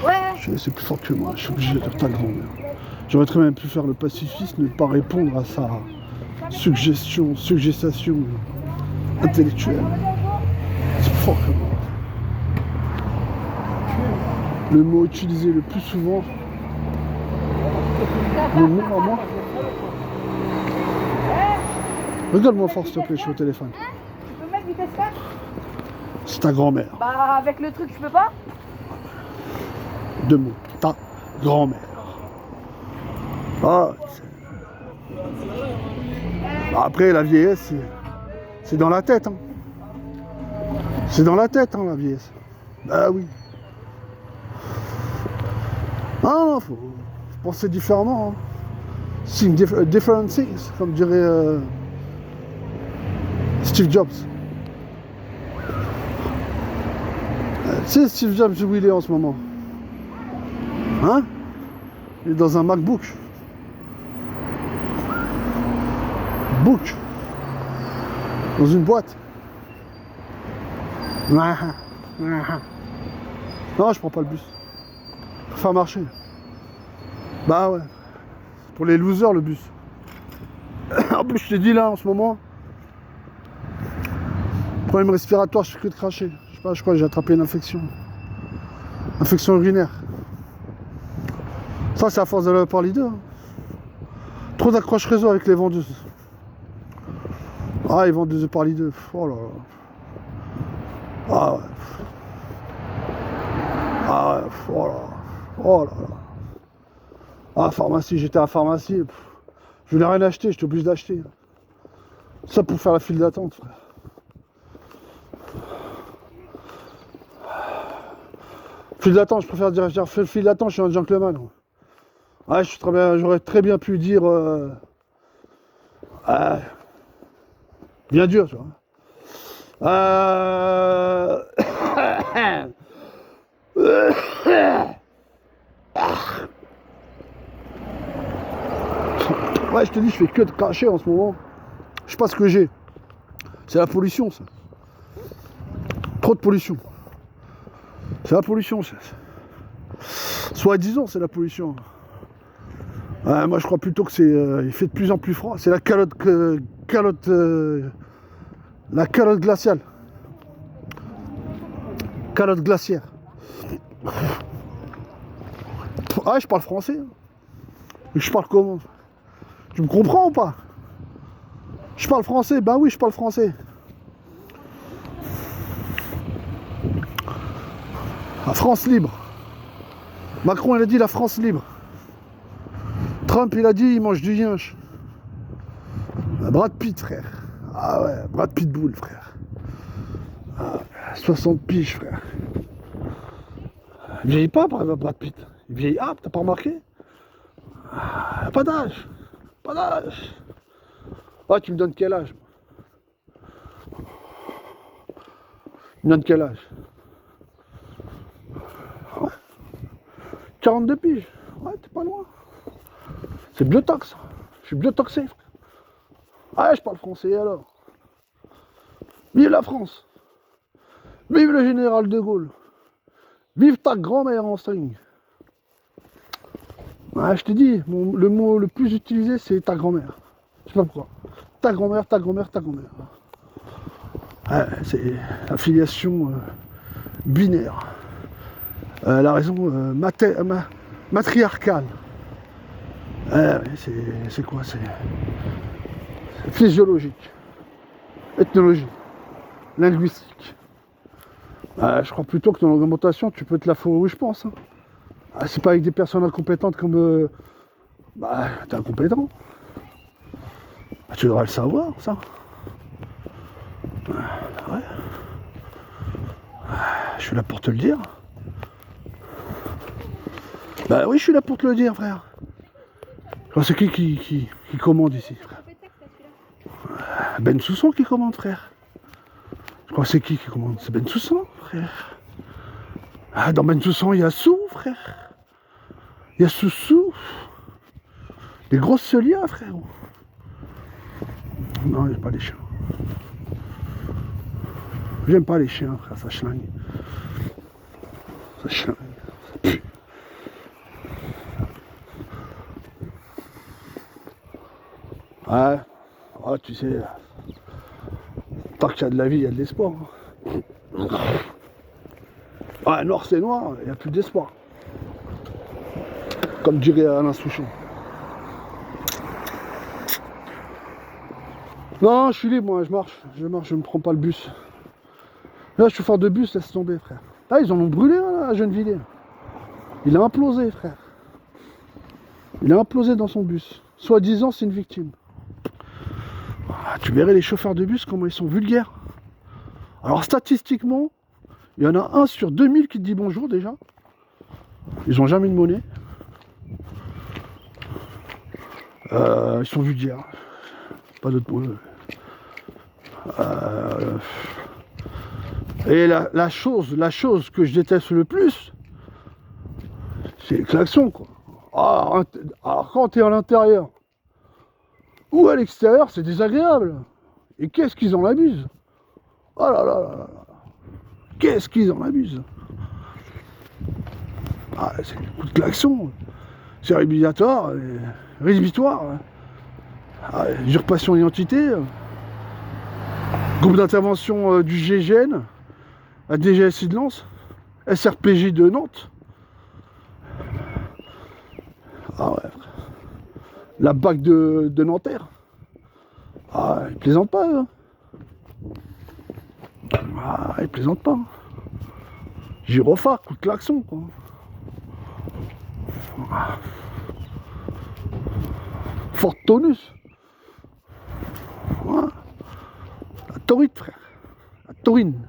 Ouais. C'est plus fort que moi, je suis obligé de dire ta grand-mère. J'aurais très bien pu faire le pacifiste, ne pas répondre à sa suggestion intellectuelle. C'est plus fort que moi. Le mot utilisé le plus souvent, mon nom à moi. Regarde-moi fort s'il te plaît, je suis au téléphone. Tu peux mettre vitesse 4? C'est ta grand-mère. Bah avec le truc je peux pas. 2 mots. Ta grand-mère. Ah, après la vieillesse, c'est dans la tête. Hein. C'est dans la tête la vieillesse. Bah oui. Ah non, faut penser différemment. Hein. Think different things, comme dirait Steve Jobs. Tu sais Steve Jobs où il est en ce moment? Hein? Il est dans un MacBook. Book. Dans une boîte. Non, je prends pas le bus. Pour faire marcher. Bah ouais. Pour les losers le bus. En plus je t'ai dit là en ce moment. Problème respiratoire, je fais que de cracher. Je sais pas, je crois que j'ai attrapé une infection. Infection urinaire. Ça c'est à force de la par leader. Trop d'accroche réseau avec les vendeuses. Ah les vendeuses de par leader. Oh là là. Ah ouais. Ah ouais. Oh là là. Oh là là. Ah pharmacie, j'étais à la pharmacie. Je voulais rien acheter, j'étais obligé d'acheter. Ça pour faire la file d'attente, frère. File d'attente, je préfère dire file d'attente, je suis un gentleman. Ouais, j'aurais très bien pu dire bien dur, tu vois. Ouais, je te dis, je fais que de cracher en ce moment. Je sais pas ce que j'ai. C'est la pollution, ça. Trop de pollution. C'est la pollution, ça. Soi-disant, c'est la pollution. Moi, je crois plutôt que c'est. Il fait de plus en plus froid. C'est la calotte glaciale. Calotte glaciaire. Ah, je parle français. Je parle comment? Tu me comprends ou pas? Je parle français. Ben oui, je parle français. La France libre. Macron, il a dit la France libre. Trump, il a dit il mange du yinche. Brad Pitt, frère. Ah ouais, Brad Pitbull, frère. 60 piges, frère. Il vieillit pas, Brad Pitt. Il vieillit. Ah, t'as pas remarqué? Pas d'âge. Pas d'âge. Ah, tu me donnes quel âge? Tu me donnes quel âge? Ouais. 42 piges. Ouais, t'es pas loin. C'est biotox. Je suis biotoxé, frère. Ah, je parle français alors. Vive la France. Vive le général de Gaulle. Vive ta grand-mère en string. Ah, je te dis, le mot le plus utilisé, c'est ta grand-mère. Je sais pas pourquoi. Ta grand-mère, ta grand-mère, ta grand-mère. Ouais, c'est la filiation binaire. La raison matriarcale. C'est quoi? C'est physiologique, ethnologique, linguistique. Je crois plutôt que dans l'augmentation, tu peux te la faire où je pense. Hein. C'est pas avec des personnes incompétentes comme... t'es incompétent. Tu devrais le savoir, ça. Ouais. Je suis là pour te le dire. Bah oui, je suis là pour te le dire, frère. C'est qui commande ici, frère? Ben Soussan qui commande, frère. Je crois que c'est qui commande? C'est Ben Soussan, frère. Ah, dans Ben Soussan, il y a Sou, frère. Il y a Soussou. Des grosses Celia, frère. Non, j'aime pas les chiens. J'aime pas les chiens, frère, ça schlingue. Ça schlingue. Ouais, oh, tu sais, tant qu'il y a de la vie, il y a de l'espoir. Ouais, noir c'est noir, il n'y a plus d'espoir. Comme dirait Alain Souchon. Non, je suis libre, moi, je marche, je me prends pas le bus. Là, chauffeur de bus, laisse tomber, frère. Ah, ils en ont brûlé, là, à Gennevilliers. Il a implosé, frère. Il a implosé dans son bus. Soi-disant, c'est une victime. Ah, tu verrais les chauffeurs de bus, comment ils sont vulgaires. Alors, statistiquement, il y en a un sur 2000 qui te dit bonjour, déjà. Ils ont jamais de monnaie. Ils sont vulgaires. Pas d'autre mot. Et la chose que je déteste le plus, c'est les klaxons, quoi. Alors quand tu es à l'intérieur ou à l'extérieur, c'est désagréable. Et qu'est-ce qu'ils en abusent? Oh là là là là. Qu'est-ce qu'ils en abusent? Ah, c'est le coup de klaxon. C'est rédhibitoire. Ah, usurpation d'identité. Groupe d'intervention du GIGN, la DGSI de Lens, SRPJ de Nantes. Ah ouais. La BAC de Nanterre. Ah, ils plaisantent pas, eux. Ah, ils plaisantent pas. Gyrophare, coup de klaxon, quoi. Fort tonus. Ouais. La taurine, frère. La taurine.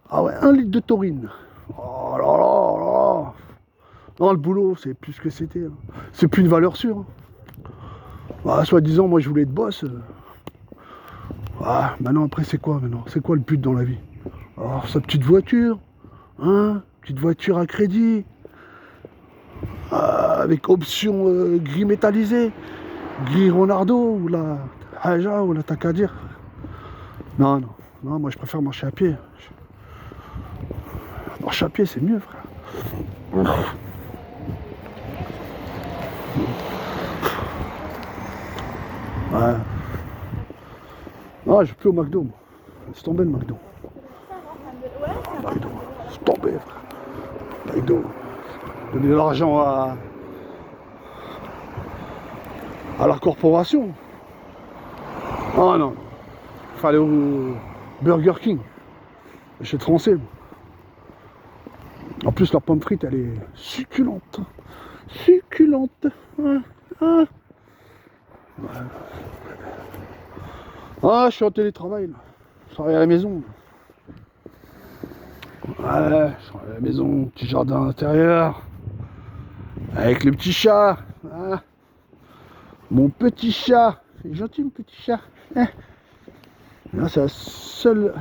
Ah ouais, 1 litre de taurine. Oh là là là. Non, le boulot, c'est plus ce que c'était. Hein. C'est plus une valeur sûre. Ah, soi-disant, moi, je voulais être boss. Ah, maintenant, après, c'est quoi, maintenant? C'est quoi le but dans la vie? Alors, sa petite voiture, hein? Petite voiture à crédit, avec option gris métallisé, gris Ronardo, ou la Haja, ou la Takadir. Non, non, non, moi, je préfère marcher à pied. Marcher à pied, c'est mieux, frère. Ouais. Non, je vais plus au McDo, moi. C'est tombé le McDo. McDo. C'est tombé, frère. McDo. Donner de l'argent à la corporation. Ah non. Il fallait au Burger King. Chez le français. En plus, la pomme frite, elle est succulente. Succulente. Ah, ah. Ouais. Ah, je suis en télétravail, là. Je travaille à la maison. Ouais, je travaille à la maison, petit jardin intérieur. Avec le petit chat. Hein. Mon petit chat. Il est gentil, mon petit chat. Hein. Là, c'est la seule...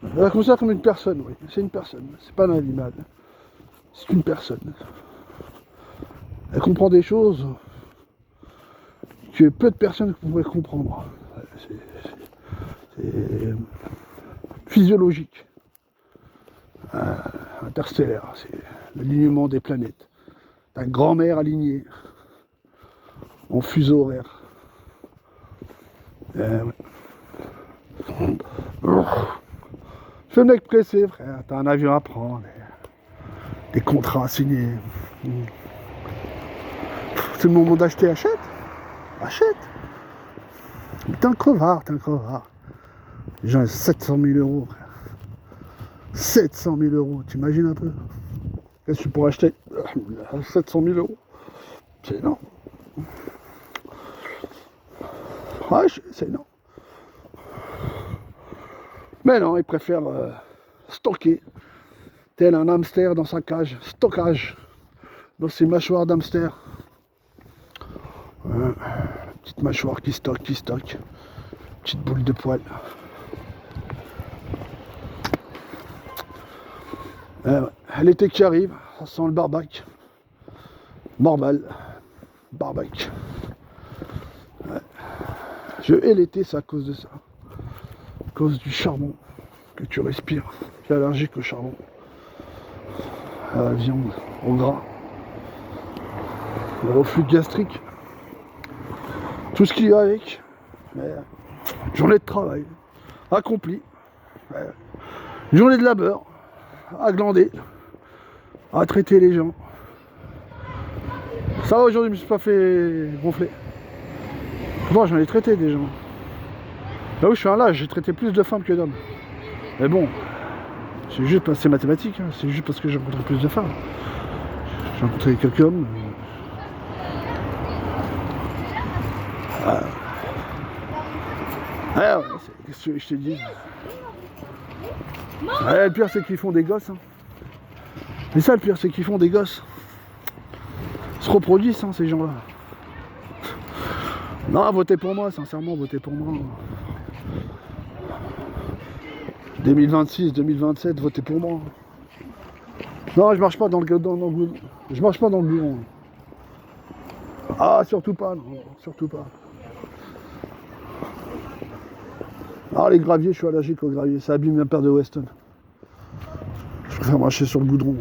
Je la considère comme une personne, oui. C'est une personne. C'est pas un animal. C'est une personne. Elle comprend des choses que peu de personnes pourraient comprendre. C'est physiologique. Interstellaire. C'est l'alignement des planètes. Ta grand-mère alignée en fuseau horaire. Ouais. Je suis un mec pressé, frère. T'as un avion à prendre, des contrats à signer. C'est le moment d'acheter, achète. Achète. Mais t'es un crevard, Les gens, 700 000 euros, frère. 700 000 euros, t'imagines un peu? Qu'est-ce que tu pourrais acheter 700 000 euros? C'est énorme. Ouais, c'est énorme. Mais non, ils préfèrent stocker, tel un hamster dans sa cage. Stockage dans ses mâchoires d'hamster. Petite mâchoire qui stocke. Petite boule de poil. L'été qui arrive, ça sent le barbac. Normal. Barbac. Ouais. Je hais l'été, c'est à cause de ça. À cause du charbon que tu respires. Tu es allergique au charbon. à la viande, au gras, au reflux gastrique, tout ce qu'il y a avec. Journée de travail accomplie, journée de labeur, à glander, à traiter les gens. Ça va, aujourd'hui je me suis pas fait gonfler. Pourtant j'en ai traité des gens. Là où je suis un lâche, j'ai traité plus de femmes que d'hommes. Mais bon, c'est juste parce que c'est mathématique, hein. C'est juste parce que j'ai rencontré plus de femmes. J'ai rencontré quelques hommes. Ouais, qu'est-ce que je te dis? Ouais, le pire c'est qu'ils font des gosses. Hein. Mais ça le pire c'est qu'ils font des gosses. Ils se reproduisent hein, ces gens-là. Non, votez pour moi, sincèrement, votez pour moi. 2026, 2027, votez pour moi. Non, je marche pas dans le je marche pas dans le bureau. Ah, surtout pas, non, surtout pas. Ah, les graviers, je suis allergique aux graviers, ça abîme ma paire de Weston. Je préfère marcher sur le goudron.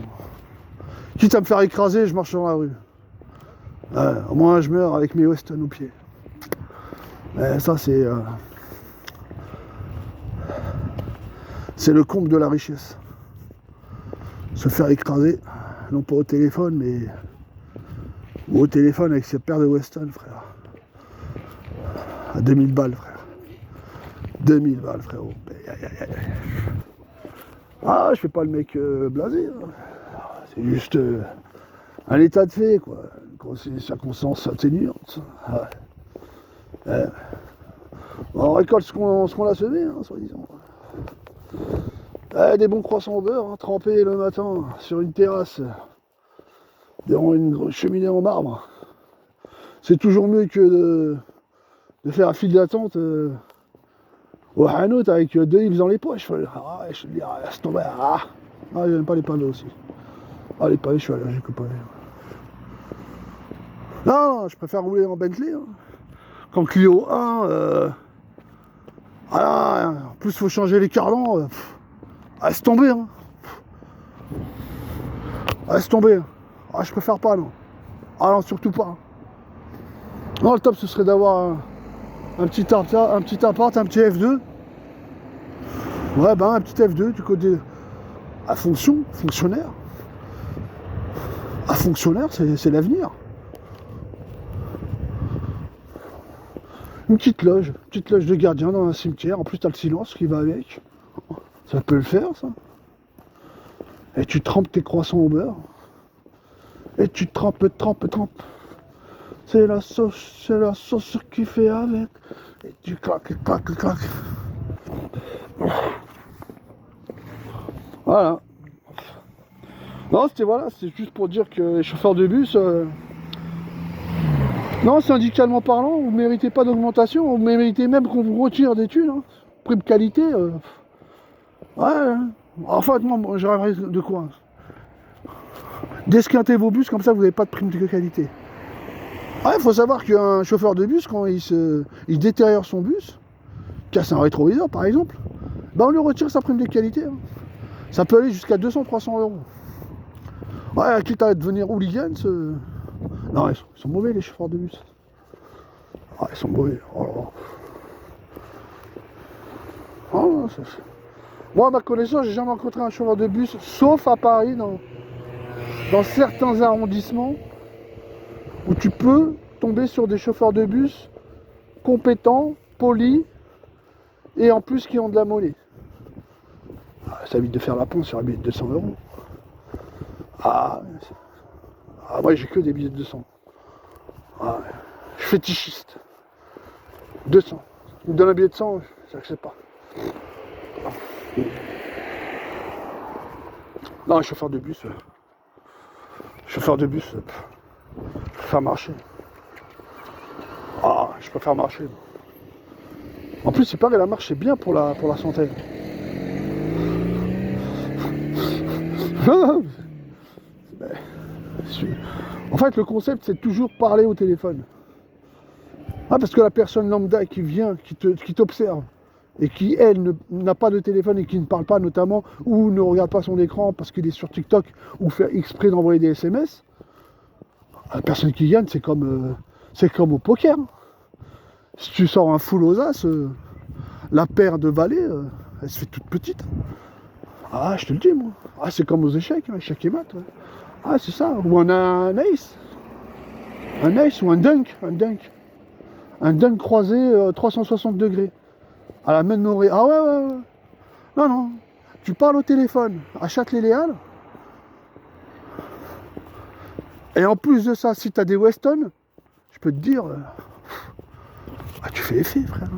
Quitte à me faire écraser, je marche sur la rue. Ouais, au moins, je meurs avec mes Weston aux pieds. Mais ça, c'est le comble de la richesse. Se faire écraser, non pas au téléphone, mais ou au téléphone avec cette paire de Weston, frère. À 2000 balles, frère. 2000 balles, frérot. Ah, je fais pas le mec blasé. Hein. C'est juste un état de fait, quoi. C'est une circonstance atténuante. Ouais. On récolte ce qu'on a semé, hein, soi-disant. Des bons croissants au beurre, hein, trempés le matin sur une terrasse devant une cheminée en marbre. C'est toujours mieux que de faire un fil d'attente au Hanout avec 2 livres dans les poches. Ah, je te dis, laisse tomber. Ah, j'aime pas les pavés aussi. Ah, les pavés, je suis allergique aux pavés. Non, je préfère rouler en Bentley. Hein. Quand Clio 1, voilà, en plus, il faut changer les carlants. Laisse tomber. Hein. Laisse tomber. Ah, je préfère pas, non. Ah non, surtout pas. Non, le top, ce serait d'avoir un petit appart, un petit F2. Ouais, ben, un petit F2 du côté à fonctionnaire. À fonctionnaire, c'est l'avenir. Une petite loge de gardien dans un cimetière. En plus, t'as le silence qui va avec. Ça peut le faire, ça. Et tu trempes tes croissants au beurre. Et tu trempes. C'est la sauce qui fait avec. Et tu claques. Voilà. Non, c'est juste pour dire que les chauffeurs de bus, non, syndicalement parlant, vous ne méritez pas d'augmentation, vous méritez même qu'on vous retire des thunes. Hein. Prime qualité, ouais. Enfin, moi, je rêverais de quoi? D'esquinter vos bus, comme ça vous n'avez pas de prime de qualité. Ouais, il faut savoir qu'un chauffeur de bus, quand il détériore son bus, casse un rétroviseur par exemple, ben on lui retire sa prime de qualité. Hein. Ça peut aller jusqu'à 200-300 euros. Ouais, quitte à devenir hooligan, non, ils sont mauvais les chauffeurs de bus. Ah, ils sont mauvais. Oh là là. Oh, non, moi, à ma connaissance, j'ai jamais rencontré un chauffeur de bus, sauf à Paris, dans certains arrondissements, où tu peux tomber sur des chauffeurs de bus compétents, polis, et en plus qui ont de la monnaie. Ça évite de faire la ponce sur un billet de 200 euros. Moi j'ai que des billets de 200. Ah, je suis fétichiste. 200. Tu me donnes un billet de 100, j'accepte pas. Non, chauffeur de bus. Je préfère marcher. Ah, je préfère marcher. En plus, il paraît que la marche c'est bien pour la santé. En fait, le concept, c'est toujours parler au téléphone. Ah, parce que la personne lambda qui vient, qui t'observe, et qui, elle, n'a pas de téléphone et qui ne parle pas notamment, ou ne regarde pas son écran parce qu'il est sur TikTok, ou fait exprès d'envoyer des SMS, la personne qui gagne, c'est comme au poker. Si tu sors un full aux as, la paire de valets, elle se fait toute petite. Ah, je te le dis, moi. Ah, c'est comme aux échecs, échecs et maths. Ouais. Ah, c'est ça. Ou un ace. Un ace ou un dunk. Un dunk croisé 360 degrés. À la main de Noré. Ah ouais. Non, non. Tu parles au téléphone à Châtelet-Léal. Et en plus de ça, si tu as des Weston, je peux te dire, tu fais effet, frère.